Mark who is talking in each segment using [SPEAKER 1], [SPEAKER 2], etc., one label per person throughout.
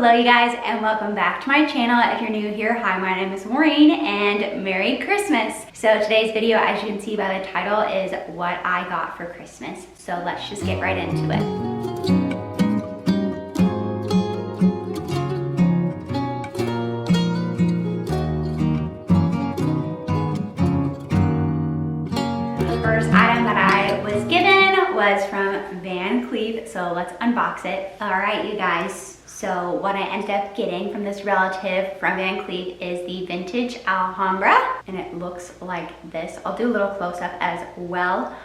[SPEAKER 1] Hello you guys and welcome back to my channel. If you're new here, hi, my name is Maureen and Merry Christmas. So today's video, as you can see by the title, is what I got for Christmas. So let's just get right into it. The first item that I was given was from Cleef, so let's unbox it. All right, you guys, so what I ended up getting from this relative from Cleef is the vintage Alhambra, and it looks like this. I'll do a little close-up as well,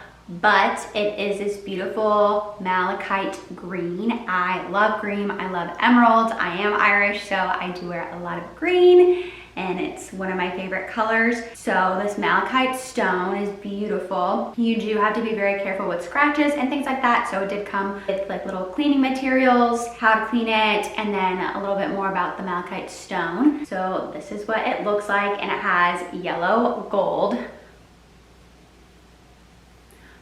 [SPEAKER 1] but it is this beautiful malachite green. I love green, I love emeralds. I am Irish, so I do wear a lot of green, and it's one of my favorite colors. So this malachite stone is beautiful. You do have to be very careful with scratches and things like that. So it did come with like little cleaning materials, how to clean it, and then a little bit more about the malachite stone. So this is what it looks like, and it has yellow gold.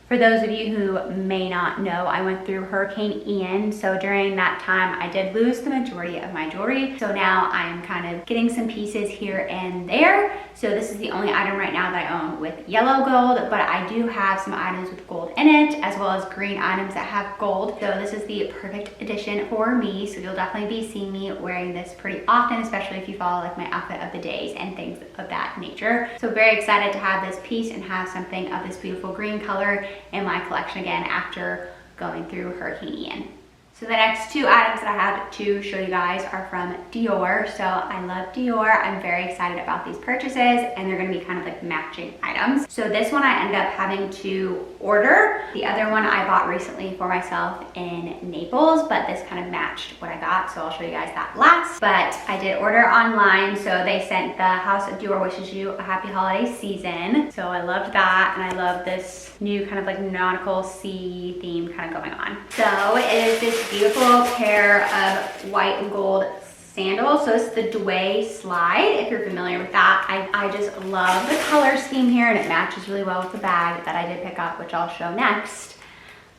[SPEAKER 1] For those of you who may not know, I went through Hurricane Ian, so during that time I did lose the majority of my jewelry. So now I'm kind of getting some pieces here and there. So this is the only item right now that I own with yellow gold, but I do have some items with gold in it, as well as green items that have gold. So this is the perfect addition for me. So you'll definitely be seeing me wearing this pretty often, especially if you follow like my outfit of the days and things of that nature. So very excited to have this piece and have something of this beautiful green color in my collection again after going through Hurricane Ian. So the next two items that I have to show you guys are from Dior. So I love Dior. I'm very excited about these purchases, and they're gonna be kind of like matching items. So this one I ended up having to order. The other one I bought recently for myself in Naples, but this kind of matched what I got, so I'll show you guys that last. But I did order online, so they sent the House of Dior wishes you a happy holiday season. So I loved that, and I love this new kind of like nautical sea theme kind of going on. So it is this beautiful pair of white and gold sandals. So it's the Tote slide, if you're familiar with that. I just love the color scheme here, and it matches really well with the bag that I did pick up, which I'll show next.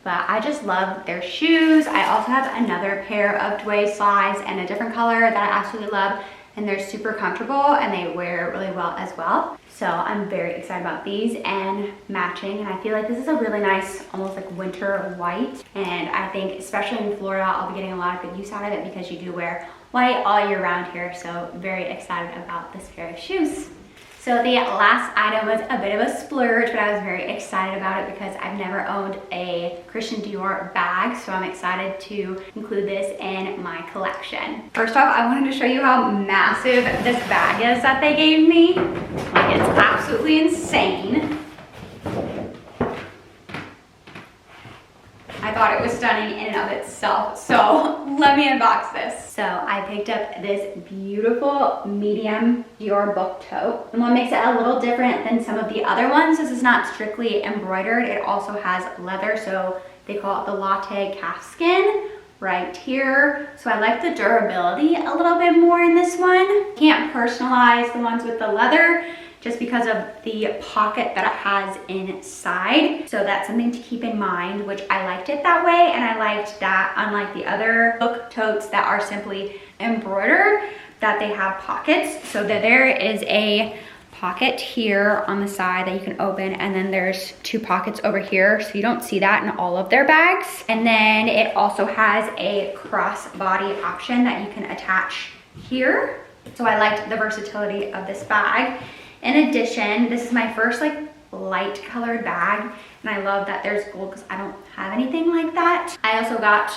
[SPEAKER 1] But I just love their shoes. I also have another pair of Tote slides in a different color that I absolutely love, and they're super comfortable and they wear really well as well. So I'm very excited about these and matching, and I feel like this is a really nice, almost like winter white. And I think especially in Florida, I'll be getting a lot of good use out of it because you do wear white all year round here. So very excited about this pair of shoes. So the last item was a bit of a splurge, but I was very excited about it because I've never owned a Christian Dior bag, so I'm excited to include this in my collection. First off, I wanted to show you how massive this bag is that they gave me. Like, it's absolutely insane. I thought it was stunning in and of itself, so let me unbox this. So I picked up this beautiful medium Dior book tote. And what makes it a little different than some of the other ones, this is not strictly embroidered. It also has leather, so they call it the latte calfskin right here. So I like the durability a little bit more in this one. Can't personalize the ones with the leather just because of the pocket that it has inside. So that's something to keep in mind, which I liked it that way. And I liked that, unlike the other book totes that are simply embroidered, that they have pockets. So that there is a pocket here on the side that you can open, and then there's two pockets over here, so you don't see that in all of their bags. And then it also has a crossbody option that you can attach here. So I liked the versatility of this bag. In addition, this is my first like light colored bag, and I love that there's gold because I don't have anything like that. I also got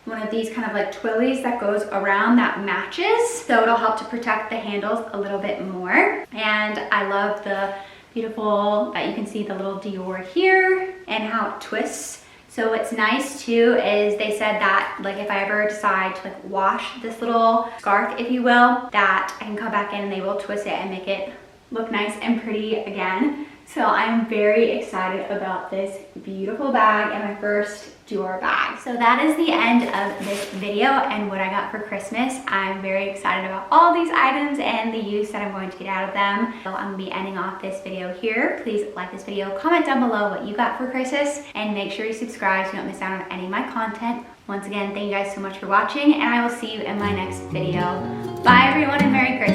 [SPEAKER 1] one of these kind of like twillies that goes around that matches, so it'll help to protect the handles a little bit more. And I love the beautiful, that you can see the little Dior here and how it twists. So what's nice too is they said that like if I ever decide to like wash this little scarf, if you will, that I can come back in and they will twist it and make it look nice and pretty again. So I'm very excited about this beautiful bag and my first Dior bag. So that is the end of this video and what I got for Christmas. I'm very excited about all these items and the use that I'm going to get out of them. So I'm gonna be ending off this video here. Please like this video, comment down below what you got for Christmas, and make sure you subscribe so you don't miss out on any of my content. Once again, thank you guys so much for watching, and I will see you in my next video. Bye everyone, and Merry Christmas.